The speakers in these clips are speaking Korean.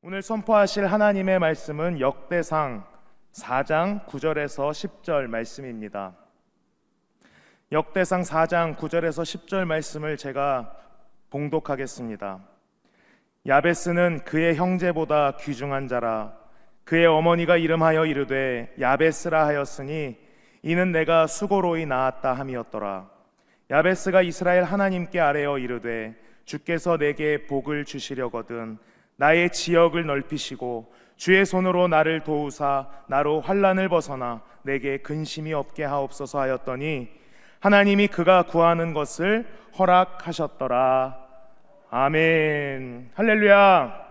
오늘 선포하실 하나님의 말씀은 역대상 4장 9절에서 10절 말씀입니다. 역대상 4장 9절에서 10절 말씀을 제가 봉독하겠습니다. 야베스는 그의 형제보다 귀중한 자라. 그의 어머니가 이름하여 이르되 야베스라 하였으니 이는 내가 수고로이 낳았다 함이었더라. 야베스가 이스라엘 하나님께 아뢰어 이르되 주께서 내게 복을 주시려거든 나의 지역을 넓히시고 주의 손으로 나를 도우사 나로 환난을 벗어나 내게 근심이 없게 하옵소서 하였더니 하나님이 그가 구하는 것을 허락하셨더라. 아멘. 할렐루야.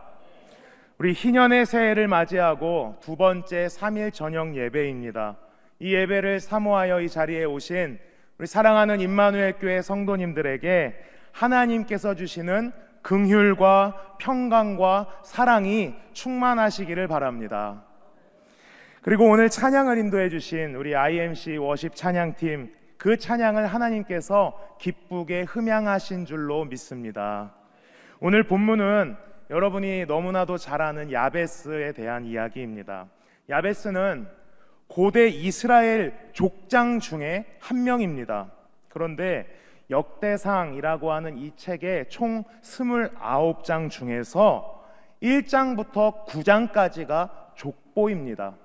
우리 희년의 새해를 맞이하고 두 번째 3일 저녁 예배입니다. 이 예배를 사모하여 이 자리에 오신 우리 사랑하는 임마누엘 교회 성도님들에게 하나님께서 주시는 긍휼과 평강과 사랑이 충만하시기를 바랍니다. 그리고 오늘 찬양을 인도해 주신 우리 IMC 워십 찬양팀, 그 찬양을 하나님께서 기쁘게 흠양하신 줄로 믿습니다. 오늘 본문은 여러분이 너무나도 잘 아는 야베스에 대한 이야기입니다. 야베스는 고대 이스라엘 족장 중에 한 명입니다. 그런데 역대상이라고 하는 이 책의 총 29장 중에서 1장부터 9장까지가 족보입니다.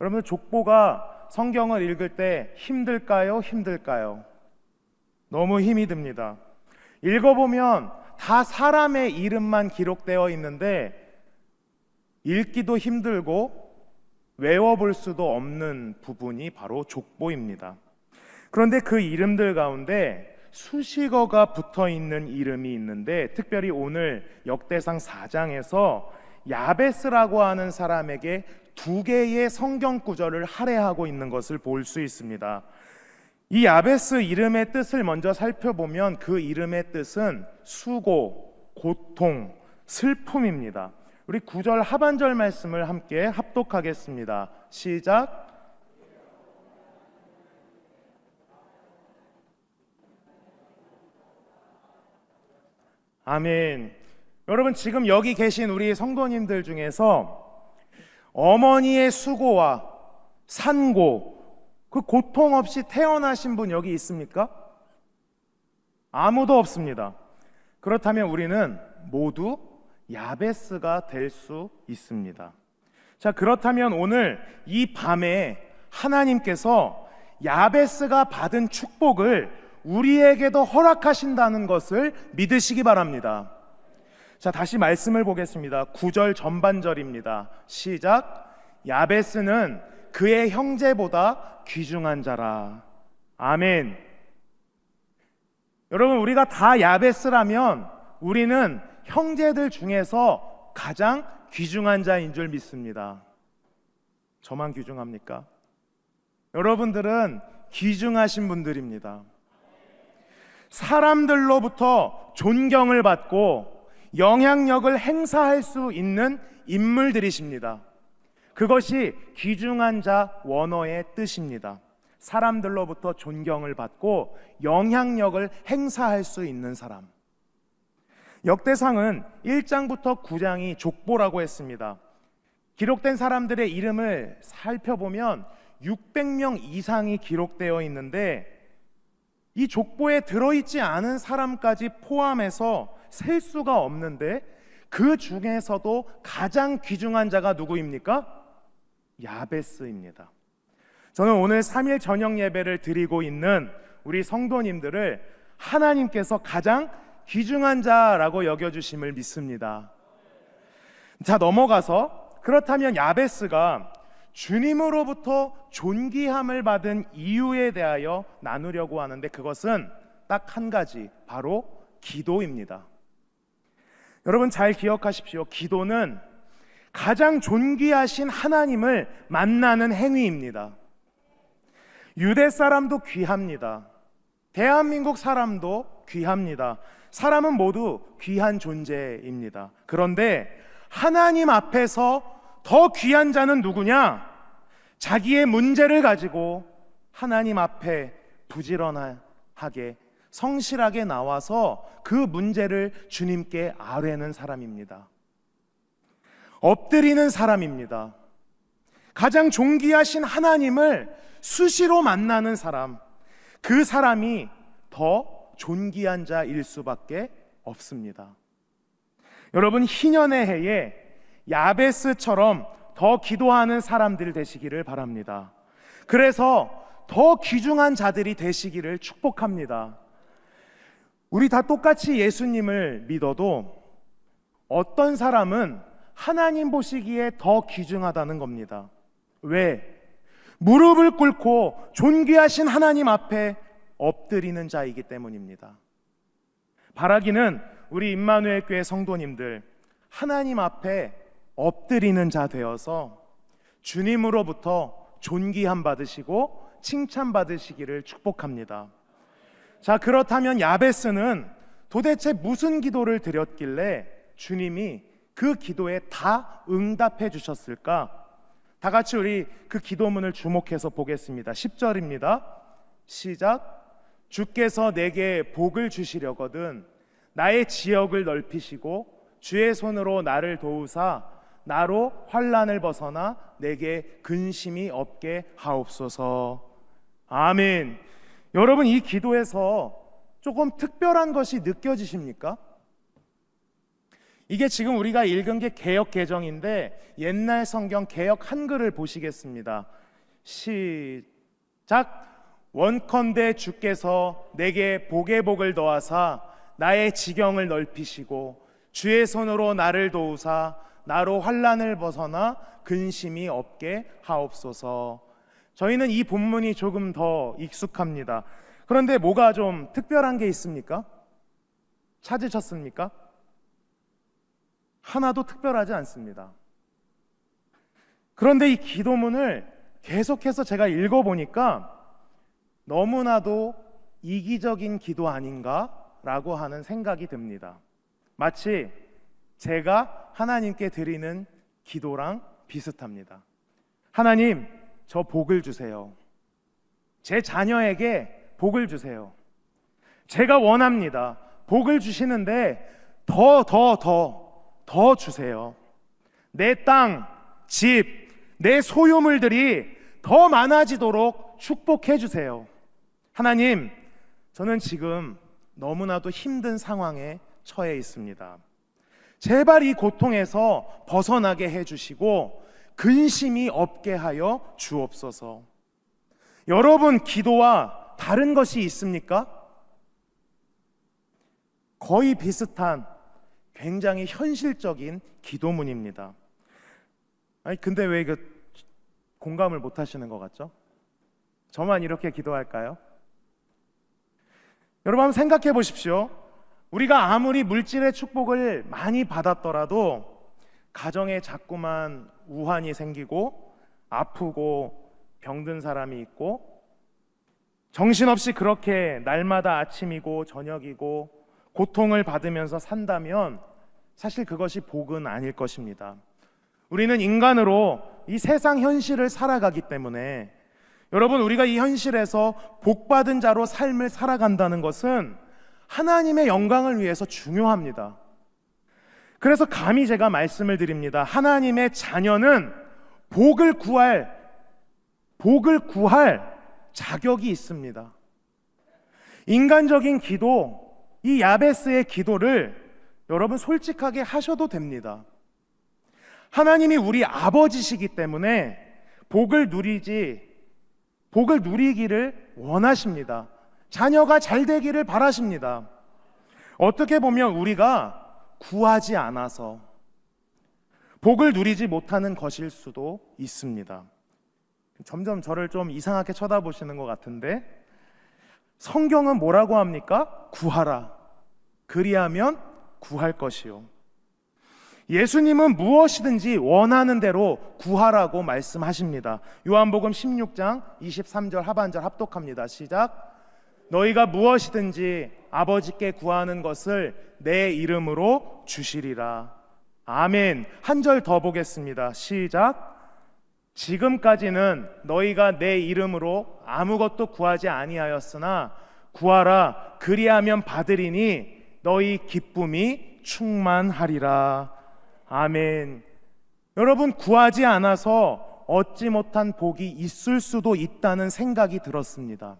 여러분, 족보가 성경을 읽을 때 힘들까요? 힘들까요? 너무 힘이 듭니다. 읽어보면 다 사람의 이름만 기록되어 있는데 읽기도 힘들고 외워볼 수도 없는 부분이 바로 족보입니다. 그런데 그 이름들 가운데 수식어가 붙어 있는 이름이 있는데, 특별히 오늘 역대상 4장에서 야베스라고 하는 사람에게 두 개의 성경 구절을 할애하고 있는 것을 볼 수 있습니다. 이 야베스 이름의 뜻을 먼저 살펴보면 그 이름의 뜻은 수고, 고통, 슬픔입니다. 우리 9절 하반절 말씀을 함께 합독하겠습니다. 시작. 아멘. 여러분, 지금 여기 계신 우리 성도님들 중에서 어머니의 수고와 산고, 그 고통 없이 태어나신 분 여기 있습니까? 아무도 없습니다. 그렇다면 우리는 모두 야베스가 될 수 있습니다. 자, 그렇다면 오늘 이 밤에 하나님께서 야베스가 받은 축복을 우리에게도 허락하신다는 것을 믿으시기 바랍니다. 자, 다시 말씀을 보겠습니다. 9절 전반절입니다. 시작. 야베스는 그의 형제보다 귀중한 자라. 아멘. 여러분, 우리가 다 야베스라면 우리는 형제들 중에서 가장 귀중한 자인 줄 믿습니다. 저만 귀중합니까? 여러분들은 귀중하신 분들입니다. 사람들로부터 존경을 받고 영향력을 행사할 수 있는 인물들이십니다. 그것이 귀중한 자 원어의 뜻입니다. 사람들로부터 존경을 받고 영향력을 행사할 수 있는 사람. 역대상은 1장부터 9장이 족보라고 했습니다. 기록된 사람들의 이름을 살펴보면 600명 이상이 기록되어 있는데, 이 족보에 들어있지 않은 사람까지 포함해서 셀 수가 없는데, 그 중에서도 가장 귀중한 자가 누구입니까? 야베스입니다. 저는 오늘 3일 저녁 예배를 드리고 있는 우리 성도님들을 하나님께서 가장 귀중한 자라고 여겨주심을 믿습니다. 자, 넘어가서 그렇다면 야베스가 주님으로부터 존귀함을 받은 이유에 대하여 나누려고 하는데, 그것은 딱 한 가지, 바로 기도입니다. 여러분, 잘 기억하십시오. 기도는 가장 존귀하신 하나님을 만나는 행위입니다. 유대 사람도 귀합니다. 대한민국 사람도 귀합니다. 사람은 모두 귀한 존재입니다. 그런데 하나님 앞에서 더 귀한 자는 누구냐? 자기의 문제를 가지고 하나님 앞에 부지런하게 성실하게 나와서 그 문제를 주님께 아뢰는 사람입니다. 엎드리는 사람입니다. 가장 존귀하신 하나님을 수시로 만나는 사람, 그 사람이 더 존귀한 자일 수밖에 없습니다. 여러분, 희년의 해에 야베스처럼 더 기도하는 사람들 되시기를 바랍니다. 그래서 더 귀중한 자들이 되시기를 축복합니다. 우리 다 똑같이 예수님을 믿어도 어떤 사람은 하나님 보시기에 더 귀중하다는 겁니다. 왜? 무릎을 꿇고 존귀하신 하나님 앞에 엎드리는 자이기 때문입니다. 바라기는 우리 임마누엘 교회 성도님들 하나님 앞에 엎드리는 자 되어서 주님으로부터 존귀함 받으시고 칭찬 받으시기를 축복합니다. 자, 그렇다면 야베스는 도대체 무슨 기도를 드렸길래 주님이 그 기도에 다 응답해 주셨을까? 다 같이 우리 그 기도문을 주목해서 보겠습니다. 10절입니다. 시작. 주께서 내게 복을 주시려거든 나의 지역을 넓히시고 주의 손으로 나를 도우사 나로 환난을 벗어나 내게 근심이 없게 하옵소서. 아멘. 여러분, 이 기도에서 조금 특별한 것이 느껴지십니까? 이게 지금 우리가 읽은 게 개역 개정인데 옛날 성경 개역 한글을 보시겠습니다. 시작. 원컨대 주께서 내게 복의 복을 더하사 나의 지경을 넓히시고 주의 손으로 나를 도우사 나로 환난을 벗어나 근심이 없게 하옵소서. 저희는 이 본문이 조금 더 익숙합니다. 그런데 뭐가 좀 특별한 게 있습니까? 찾으셨습니까? 하나도 특별하지 않습니다. 그런데 이 기도문을 계속해서 제가 읽어보니까 너무나도 이기적인 기도 아닌가라고 하는 생각이 듭니다. 마치 제가 하나님께 드리는 기도랑 비슷합니다. 하나님, 저 복을 주세요. 제 자녀에게 복을 주세요. 제가 원합니다. 복을 주시는데 더 주세요. 내 땅, 집, 내 소유물들이 더 많아지도록 축복해 주세요. 하나님, 저는 지금 너무나도 힘든 상황에 처해 있습니다. 제발 이 고통에서 벗어나게 해주시고 근심이 없게 하여 주옵소서. 여러분, 기도와 다른 것이 있습니까? 거의 비슷한 굉장히 현실적인 기도문입니다. 아니, 근데 왜 공감을 못 하시는 것 같죠? 저만 이렇게 기도할까요? 여러분, 한번 생각해 보십시오. 우리가 아무리 물질의 축복을 많이 받았더라도 가정에 자꾸만 우환이 생기고 아프고 병든 사람이 있고 정신없이 그렇게 날마다 아침이고 저녁이고 고통을 받으면서 산다면 사실 그것이 복은 아닐 것입니다. 우리는 인간으로 이 세상 현실을 살아가기 때문에 여러분, 우리가 이 현실에서 복받은 자로 삶을 살아간다는 것은 하나님의 영광을 위해서 중요합니다. 그래서 감히 제가 말씀을 드립니다. 하나님의 자녀는 복을 구할 자격이 있습니다. 인간적인 기도, 이 야베스의 기도를 여러분 솔직하게 하셔도 됩니다. 하나님이 우리 아버지시기 때문에 복을 누리기를 원하십니다. 자녀가 잘 되기를 바라십니다. 어떻게 보면 우리가 구하지 않아서 복을 누리지 못하는 것일 수도 있습니다. 점점 저를 좀 이상하게 쳐다보시는 것 같은데, 성경은 뭐라고 합니까? 구하라. 그리하면 구할 것이요. 예수님은 무엇이든지 원하는 대로 구하라고 말씀하십니다. 요한복음 16장 23절 하반절 합독합니다. 시작. 너희가 무엇이든지 아버지께 구하는 것을 내 이름으로 주시리라. 아멘. 한 절 더 보겠습니다. 시작. 지금까지는 너희가 내 이름으로 아무것도 구하지 아니하였으나 구하라. 그리하면 받으리니 너희 기쁨이 충만하리라. 아멘. 여러분, 구하지 않아서 얻지 못한 복이 있을 수도 있다는 생각이 들었습니다.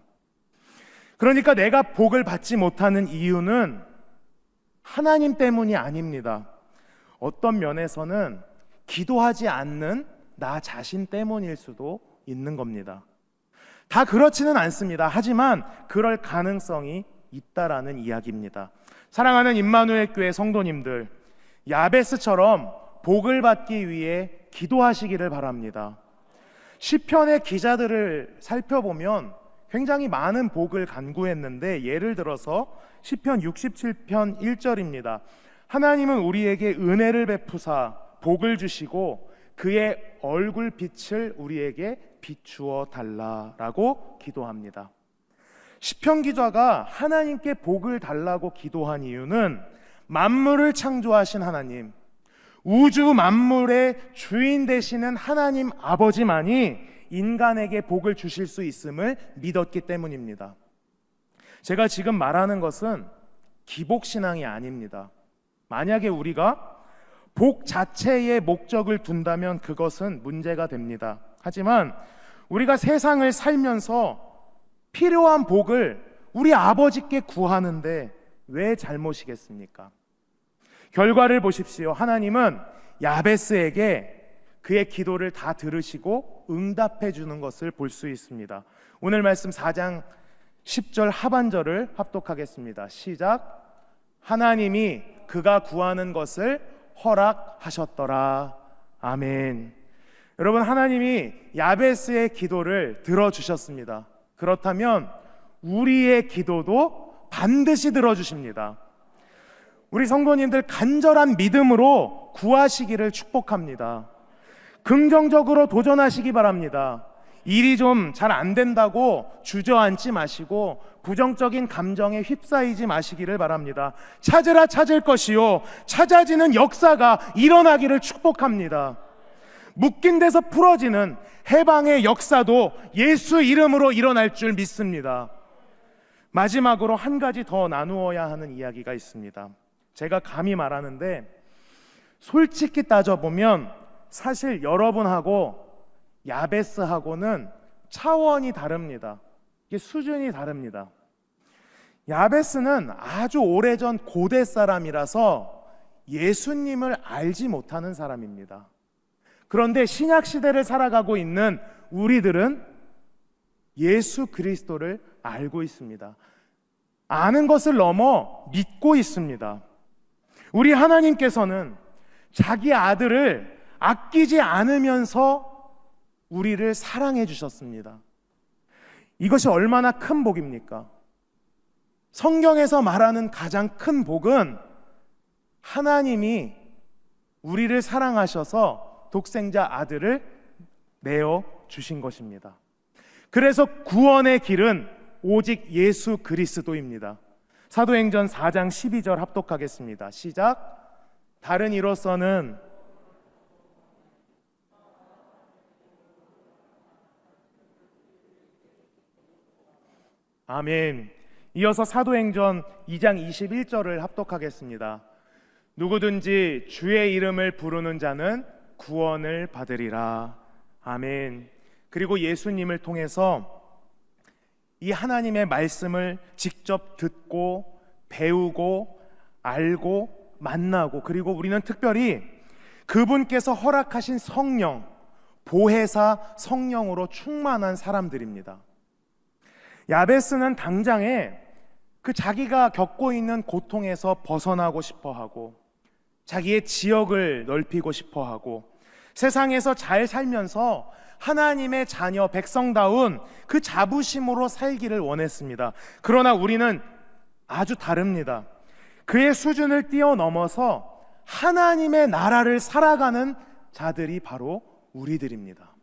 그러니까 내가 복을 받지 못하는 이유는 하나님 때문이 아닙니다. 어떤 면에서는 기도하지 않는 나 자신 때문일 수도 있는 겁니다. 다 그렇지는 않습니다. 하지만 그럴 가능성이 있다라는 이야기입니다. 사랑하는 임마누엘 교회 성도님들, 야베스처럼 복을 받기 위해 기도하시기를 바랍니다. 시편의 기자들을 살펴보면 굉장히 많은 복을 간구했는데, 예를 들어서 시편 67편 1절입니다. 하나님은 우리에게 은혜를 베푸사 복을 주시고 그의 얼굴 빛을 우리에게 비추어 달라라고 기도합니다. 시편 기자가 하나님께 복을 달라고 기도한 이유는 만물을 창조하신 하나님, 우주 만물의 주인 되시는 하나님 아버지만이 인간에게 복을 주실 수 있음을 믿었기 때문입니다. 제가 지금 말하는 것은 기복신앙이 아닙니다. 만약에 우리가 복 자체의 목적을 둔다면 그것은 문제가 됩니다. 하지만 우리가 세상을 살면서 필요한 복을 우리 아버지께 구하는데 왜 잘못이겠습니까? 결과를 보십시오. 하나님은 야베스에게 그의 기도를 다 들으시고 응답해 주는 것을 볼 수 있습니다. 오늘 말씀 4장 10절 하반절을 합독하겠습니다. 시작. 하나님이 그가 구하는 것을 허락하셨더라. 아멘. 여러분, 하나님이 야베스의 기도를 들어주셨습니다. 그렇다면 우리의 기도도 반드시 들어주십니다. 우리 성도님들 간절한 믿음으로 구하시기를 축복합니다. 긍정적으로 도전하시기 바랍니다. 일이 좀 잘 안 된다고 주저앉지 마시고 부정적인 감정에 휩싸이지 마시기를 바랍니다. 찾으라 찾을 것이요 찾아지는 역사가 일어나기를 축복합니다. 묶인 데서 풀어지는 해방의 역사도 예수 이름으로 일어날 줄 믿습니다. 마지막으로 한 가지 더 나누어야 하는 이야기가 있습니다. 제가 감히 말하는데 솔직히 따져보면 사실 여러분하고 야베스하고는 차원이 다릅니다. 이게 수준이 다릅니다. 야베스는 아주 오래전 고대 사람이라서 예수님을 알지 못하는 사람입니다. 그런데 신약 시대를 살아가고 있는 우리들은 예수 그리스도를 알고 있습니다. 아는 것을 넘어 믿고 있습니다. 우리 하나님께서는 자기 아들을 아끼지 않으면서 우리를 사랑해 주셨습니다. 이것이 얼마나 큰 복입니까? 성경에서 말하는 가장 큰 복은 하나님이 우리를 사랑하셔서 독생자 아들을 내어 주신 것입니다. 그래서 구원의 길은 오직 예수 그리스도입니다. 사도행전 4장 12절 합독하겠습니다. 시작. 다른 이로서는 아멘. 이어서 사도행전 2장 21절을 합독하겠습니다. 누구든지 주의 이름을 부르는 자는 구원을 받으리라. 아멘. 그리고 예수님을 통해서 이 하나님의 말씀을 직접 듣고 배우고 알고 만나고, 그리고 우리는 특별히 그분께서 허락하신 성령, 보혜사 성령으로 충만한 사람들입니다. 야베스는 당장에 그 자기가 겪고 있는 고통에서 벗어나고 싶어하고 자기의 지역을 넓히고 싶어하고 세상에서 잘 살면서 하나님의 자녀 백성다운 그 자부심으로 살기를 원했습니다. 그러나 우리는 아주 다릅니다. 그의 수준을 뛰어넘어서 하나님의 나라를 살아가는 자들이 바로 우리들입니다.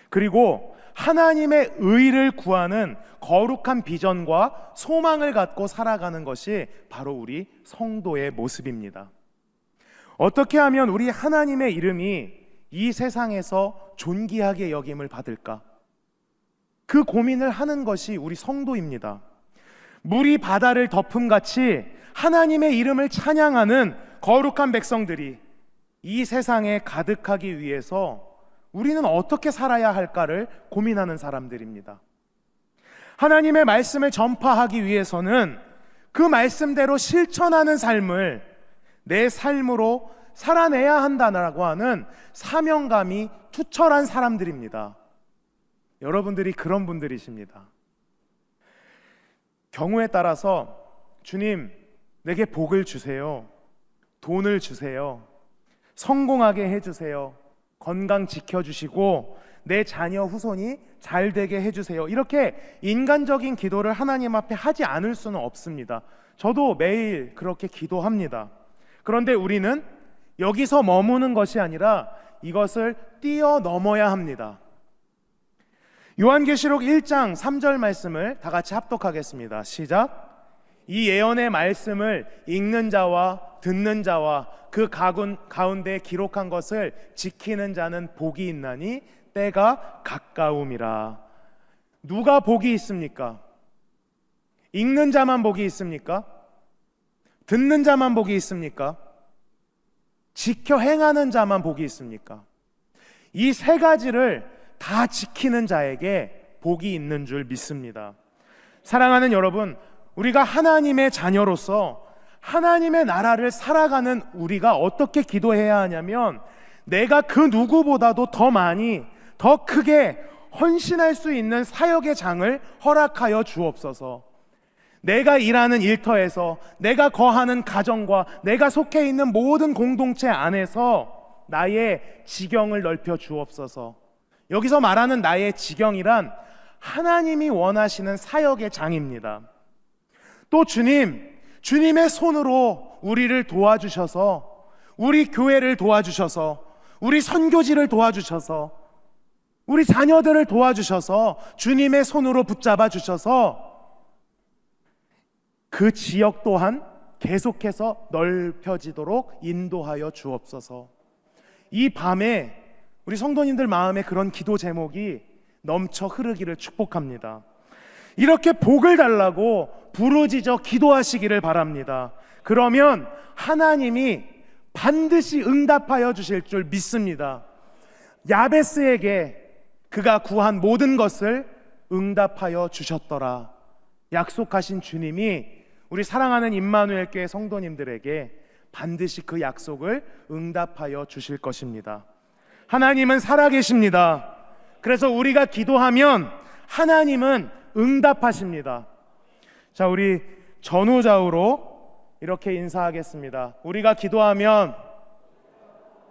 그리고 하나님의 의를 구하는 거룩한 비전과 소망을 갖고 살아가는 것이 바로 우리 성도의 모습입니다. 어떻게 하면 우리 하나님의 이름이 이 세상에서 존귀하게 여김을 받을까? 그 고민을 하는 것이 우리 성도입니다. 물이 바다를 덮음같이 하나님의 이름을 찬양하는 거룩한 백성들이 이 세상에 가득하기 위해서 우리는 어떻게 살아야 할까를 고민하는 사람들입니다. 하나님의 말씀을 전파하기 위해서는 그 말씀대로 실천하는 삶을 내 삶으로 살아내야 한다라고 하는 사명감이 투철한 사람들입니다. 여러분들이 그런 분들이십니다. 경우에 따라서 주님, 내게 복을 주세요. 돈을 주세요. 성공하게 해주세요. 건강 지켜주시고 내 자녀 후손이 잘 되게 해주세요. 이렇게 인간적인 기도를 하나님 앞에 하지 않을 수는 없습니다. 저도 매일 그렇게 기도합니다. 그런데 우리는 여기서 머무는 것이 아니라 이것을 뛰어넘어야 합니다. 요한계시록 1장 3절 말씀을 다 같이 합독하겠습니다. 시작. 이 예언의 말씀을 읽는 자와 듣는 자와 그 가운데 기록한 것을 지키는 자는 복이 있나니 때가 가까움이라. 누가 복이 있습니까? 읽는 자만 복이 있습니까? 듣는 자만 복이 있습니까? 지켜 행하는 자만 복이 있습니까? 이 세 가지를 다 지키는 자에게 복이 있는 줄 믿습니다. 사랑하는 여러분, 우리가 하나님의 자녀로서 하나님의 나라를 살아가는 우리가 어떻게 기도해야 하냐면, 내가 그 누구보다도 더 많이, 더 크게 헌신할 수 있는 사역의 장을 허락하여 주옵소서. 내가 일하는 일터에서, 내가 거하는 가정과 내가 속해 있는 모든 공동체 안에서 나의 지경을 넓혀 주옵소서. 여기서 말하는 나의 지경이란 하나님이 원하시는 사역의 장입니다. 또 주님의 손으로 우리를 도와주셔서, 우리 교회를 도와주셔서, 우리 선교지를 도와주셔서, 우리 자녀들을 도와주셔서, 주님의 손으로 붙잡아 주셔서 그 지역 또한 계속해서 넓혀지도록 인도하여 주옵소서. 이 밤에 우리 성도님들 마음에 그런 기도 제목이 넘쳐 흐르기를 축복합니다. 이렇게 복을 달라고 부르짖어 기도하시기를 바랍니다. 그러면 하나님이 반드시 응답하여 주실 줄 믿습니다. 야베스에게 그가 구한 모든 것을 응답하여 주셨더라. 약속하신 주님이 우리 사랑하는 임마누엘 교회 성도님들에게 반드시 그 약속을 응답하여 주실 것입니다. 하나님은 살아계십니다. 그래서 우리가 기도하면 하나님은 응답하십니다. 자, 우리 전후좌우로 이렇게 인사하겠습니다. 우리가 기도하면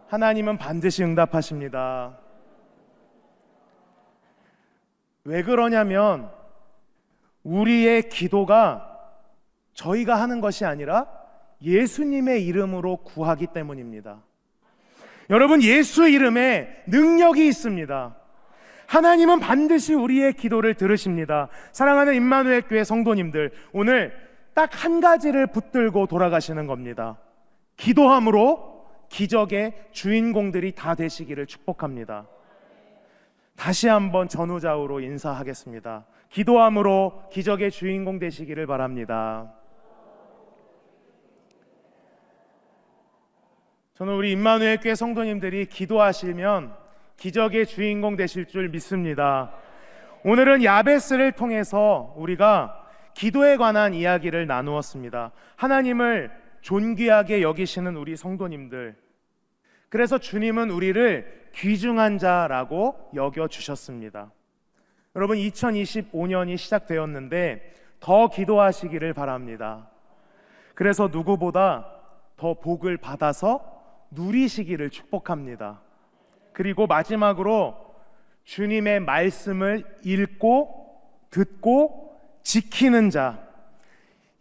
하나님은 반드시 응답하십니다. 왜 그러냐면 우리의 기도가 저희가 하는 것이 아니라 예수님의 이름으로 구하기 때문입니다. 여러분, 예수 이름에 능력이 있습니다. 하나님은 반드시 우리의 기도를 들으십니다. 사랑하는 임마누엘 교회 성도님들, 오늘 딱 한 가지를 붙들고 돌아가시는 겁니다. 기도함으로 기적의 주인공들이 다 되시기를 축복합니다. 다시 한번 전후좌우로 인사하겠습니다. 기도함으로 기적의 주인공 되시기를 바랍니다. 저는 우리 임마누엘 교회 성도님들이 기도하시면 기적의 주인공 되실 줄 믿습니다. 오늘은 야베스를 통해서 우리가 기도에 관한 이야기를 나누었습니다. 하나님을 존귀하게 여기시는 우리 성도님들, 그래서 주님은 우리를 귀중한 자라고 여겨주셨습니다. 여러분, 2025년이 시작되었는데 더 기도하시기를 바랍니다. 그래서 누구보다 더 복을 받아서 누리시기를 축복합니다. 그리고 마지막으로 주님의 말씀을 읽고 듣고 지키는 자,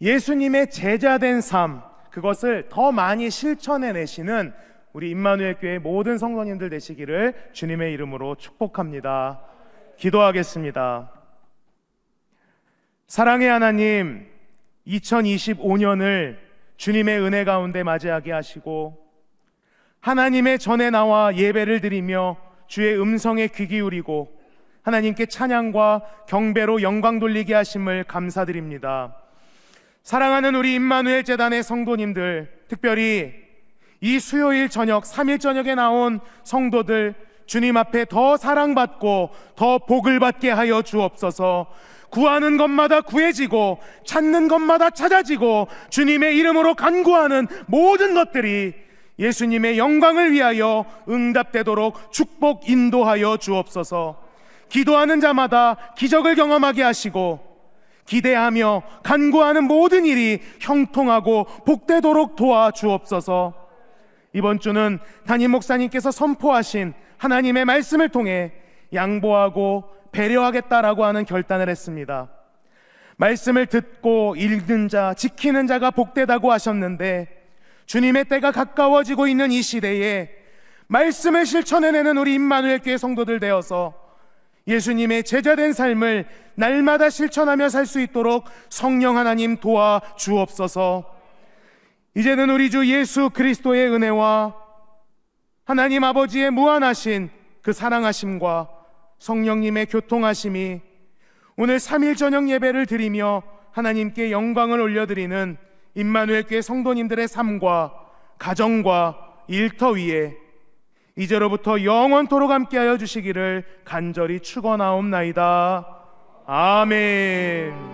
예수님의 제자된 삶, 그것을 더 많이 실천해내시는 우리 임마누엘 교회 모든 성도님들 되시기를 주님의 이름으로 축복합니다. 기도하겠습니다. 사랑의 하나님, 2025년을 주님의 은혜 가운데 맞이하게 하시고 하나님의 전에 나와 예배를 드리며 주의 음성에 귀 기울이고 하나님께 찬양과 경배로 영광 돌리게 하심을 감사드립니다. 사랑하는 우리 임마누엘 재단의 성도님들, 특별히 이 수요일 저녁 3일 저녁에 나온 성도들 주님 앞에 더 사랑받고 더 복을 받게 하여 주옵소서. 구하는 것마다 구해지고 찾는 것마다 찾아지고 주님의 이름으로 간구하는 모든 것들이 예수님의 영광을 위하여 응답되도록 축복 인도하여 주옵소서. 기도하는 자마다 기적을 경험하게 하시고 기대하며 간구하는 모든 일이 형통하고 복되도록 도와주옵소서. 이번 주는 담임 목사님께서 선포하신 하나님의 말씀을 통해 양보하고 배려하겠다라고 하는 결단을 했습니다. 말씀을 듣고 읽는 자, 지키는 자가 복되다고 하셨는데 주님의 때가 가까워지고 있는 이 시대에 말씀을 실천해내는 우리 임마누엘 교회 성도들 되어서 예수님의 제자된 삶을 날마다 실천하며 살 수 있도록 성령 하나님 도와주옵소서. 이제는 우리 주 예수 그리스도의 은혜와 하나님 아버지의 무한하신 그 사랑하심과 성령님의 교통하심이 오늘 3일 저녁 예배를 드리며 하나님께 영광을 올려드리는 임마누엘 교회 성도님들의 삶과 가정과 일터 위에 이제로부터 영원토록 함께하여 주시기를 간절히 축원하옵나이다. 아멘.